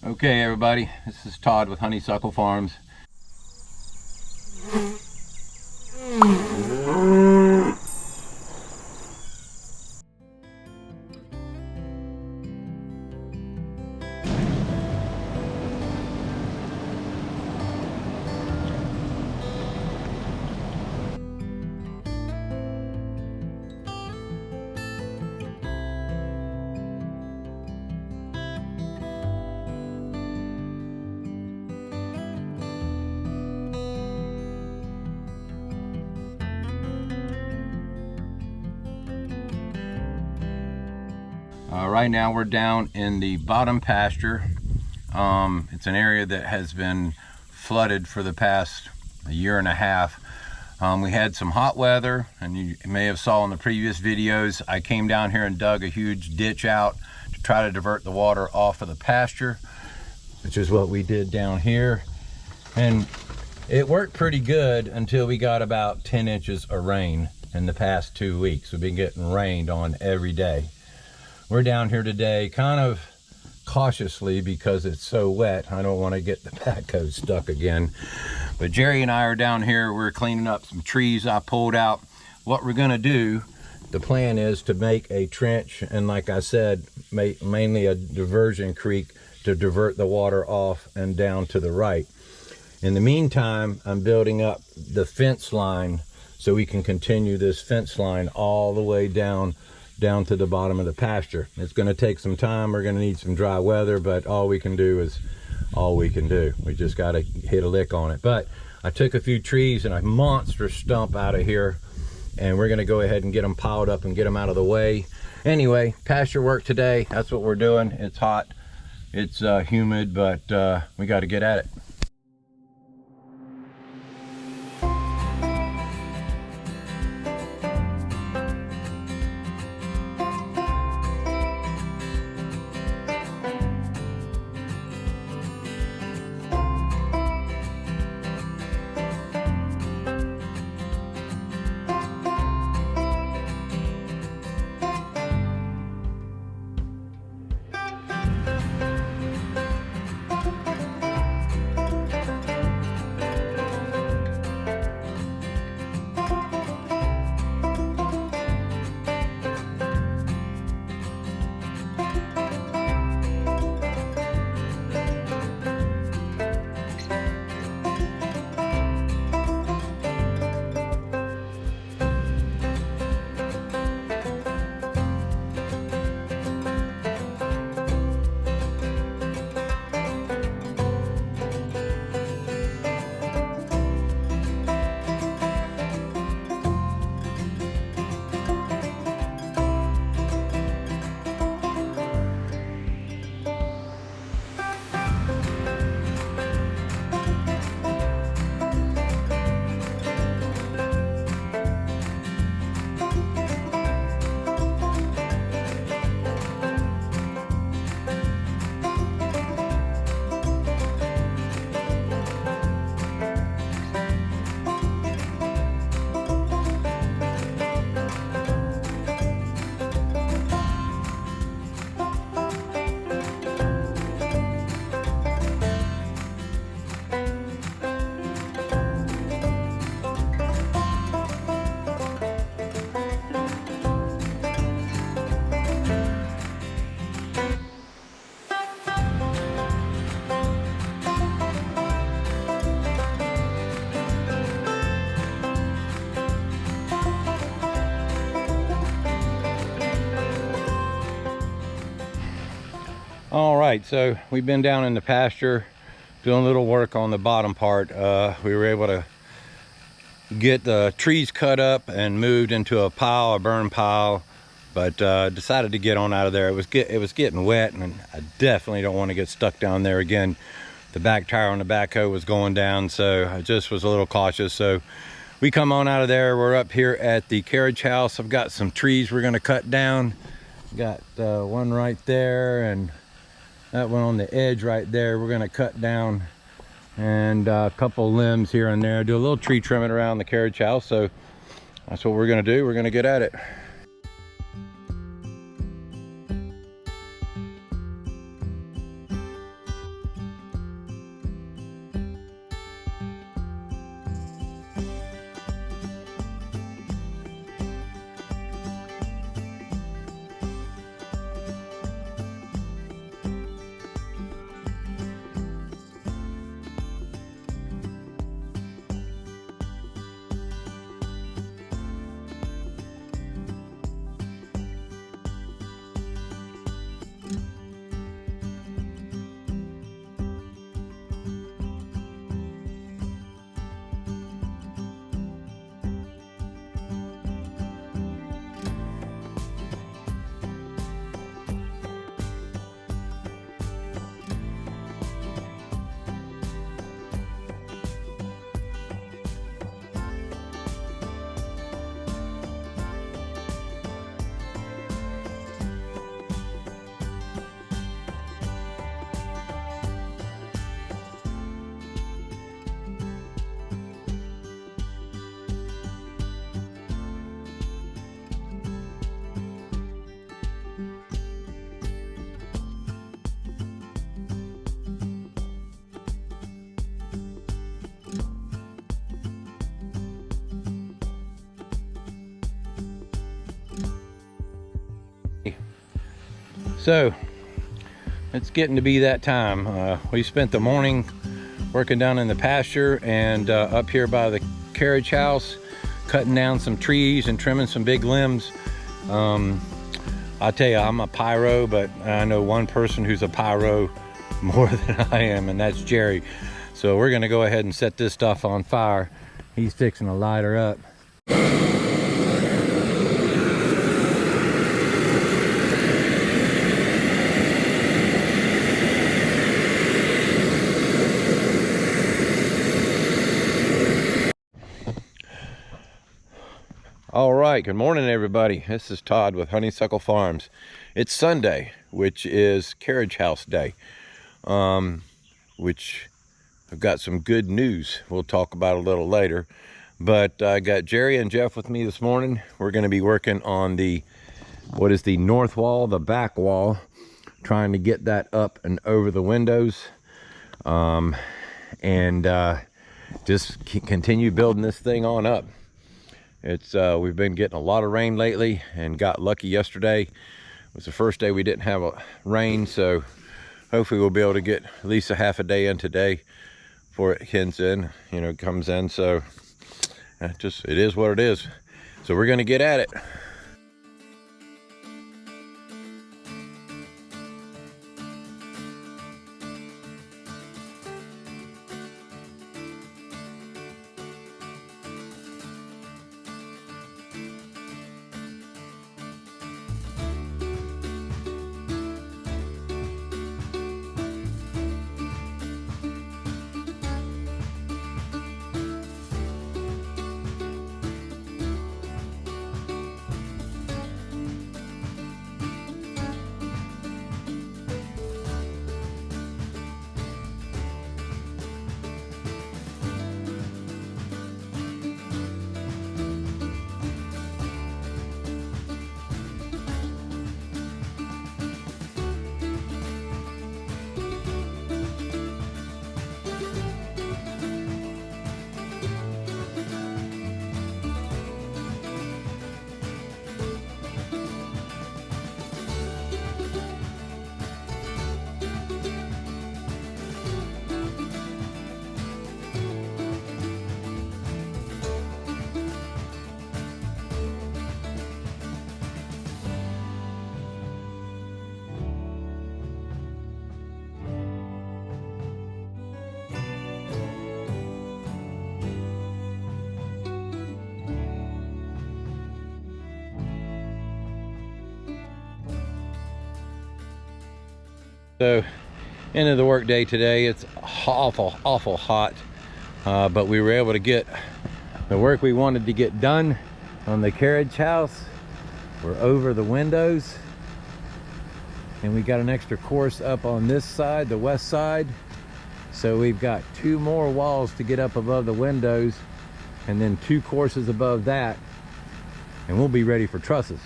Okay everybody, this is Todd with Honeysuckle Farms. Right now we're down in the bottom pasture. It's an area that has been flooded for the past year and a half. We had some hot weather, and you may have saw in the previous videos, I came down here and dug a huge ditch out to try to divert the water off of the pasture, which is what we did down here. And it worked pretty good until we got about 10 inches of rain in the past 2 weeks. We've been getting rained on every day. We're down here today kind of cautiously because it's so wet. I don't want to get the backhoe stuck again. But Jerry and I are down here. We're cleaning up some trees I pulled out. What we're going to do, the plan is to make a trench, and like I said, mainly a diversion creek to divert the water off and down to the right. In the meantime, I'm building up the fence line so we can continue this fence line all the way down to the bottom of the pasture. It's going to take some time. We're going to need some dry weather, but all we can do is all we can do. We just got to hit a lick on it. But I took a few trees and a monster stump out of here, and we're going to go ahead and get them piled up and get them out of the way. Anyway, pasture work today. That's what we're doing. It's hot, it's humid, but we got to get at it. All right, so we've been down in the pasture doing a little work on the bottom part. We were able to get the trees cut up and moved into a pile, a burn pile, but decided to get on out of there. It was getting wet, and I definitely don't want to get stuck down there again. The back tire on the backhoe was going down, so I just was a little cautious. So we come on out of there. We're up here at the carriage house. I've got some trees we're going to cut down. Got one right there, and that one on the edge right there we're going to cut down, and a couple limbs here and there. Do a little tree trimming around the carriage house. So that's what we're going to do. We're going to get at it. So it's getting to be that time. We spent the morning working down in the pasture and up here by the carriage house, cutting down some trees and trimming some big limbs. I tell you, I'm a pyro, but I know one person who's a pyro more than I am, and that's Jerry. So we're gonna go ahead and set this stuff on fire. He's fixing to light her up. All right, good morning everybody. This is Todd with Honeysuckle Farms. It's Sunday, which is Carriage House Day, which I've got some good news we'll talk about a little later. But I got Jerry and Jeff with me this morning. We're going to be working on the, what is the north wall, the back wall, trying to get that up and over the windows, and just continue building this thing on up. It's we've been getting a lot of rain lately and got lucky yesterday. It was the first day we didn't have a rain, so hopefully we'll be able to get at least a half a day in today before it comes in. So it is what it is. So we're gonna get at it. So, end of the work day today. It's awful hot, but we were able to get the work we wanted to get done on the carriage house. We're over the windows, and we got an extra course up on this side, the west side. So we've got 2 more walls to get up above the windows, and then 2 courses above that, and we'll be ready for trusses.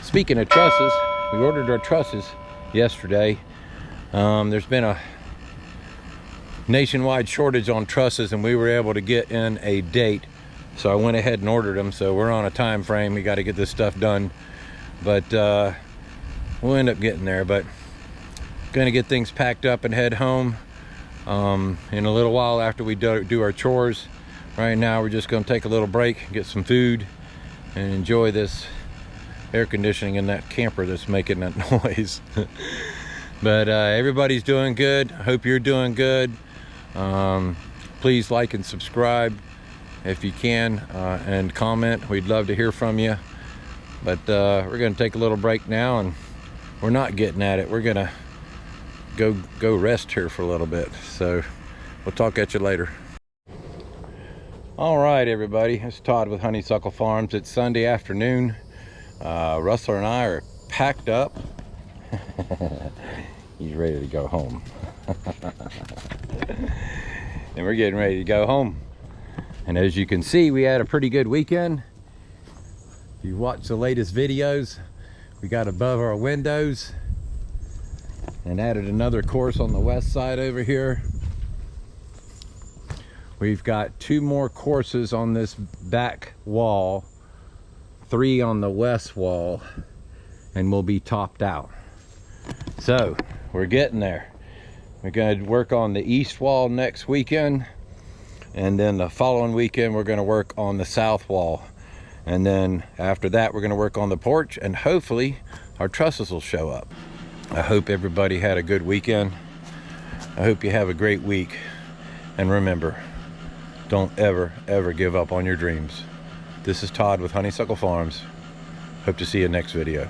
Speaking of trusses, we ordered our trusses yesterday. There's been a nationwide shortage on trusses, and we were able to get in a date, so I went ahead and ordered them. So we're on a time frame. We got to get this stuff done, but we'll end up getting there. But gonna get things packed up and head home in a little while after we do our chores. Right now we're just gonna take a little break, get some food, and enjoy this air conditioning in that camper that's making that noise. But everybody's doing good. I hope you're doing good. Please like and subscribe if you can, and comment. We'd love to hear from you. But we're gonna take a little break now, and we're not getting at it. We're gonna go rest here for a little bit. So we'll talk at you later. All right, everybody, it's Todd with Honeysuckle Farms. It's Sunday afternoon. Russell and I are packed up. He's ready to go home. And we're getting ready to go home. And as you can see, we had a pretty good weekend. If you watch the latest videos, we got above our windows and added another course on the west side over here. We've got 2 more courses on this back wall, 3 on the west wall, and we'll be topped out. So we're getting there. We're going to work on the east wall next weekend, and then the following weekend we're going to work on the south wall, and then after that we're going to work on the porch, and hopefully our trusses will show up. I hope everybody had a good weekend. I hope you have a great week, and remember, don't ever give up on your dreams. This is Todd with Honeysuckle Farms. Hope to see you next video.